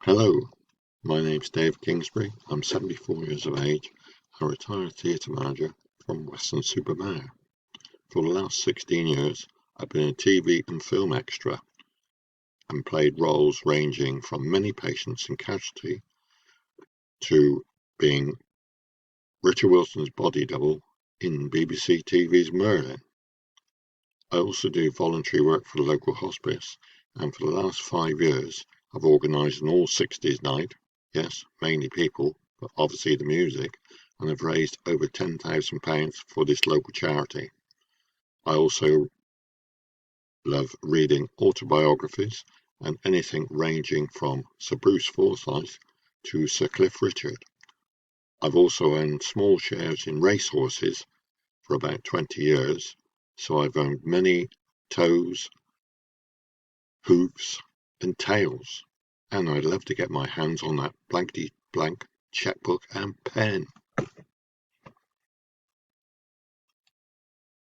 Hello, my name's Dave Kingsbury. I'm 74 years of age, a retired theatre manager from Weston-super-Mare. For the last 16 years, I've been a TV and film extra and played roles ranging from many patients in Casualty to being Richard Wilson's body double in BBC TV's Merlin. I also do voluntary work for the local hospice, and for the last 5 years, I've organised an all-60s night. Yes, mainly people, but obviously the music, and have raised over £10,000 for this local charity. I also love reading autobiographies and anything ranging from Sir Bruce Forsyth to Sir Cliff Richard. I've also owned small shares in racehorses for about 20 years, so I've owned many toes, hooves, and tails, and I'd love to get my hands on that blankety blank checkbook and pen.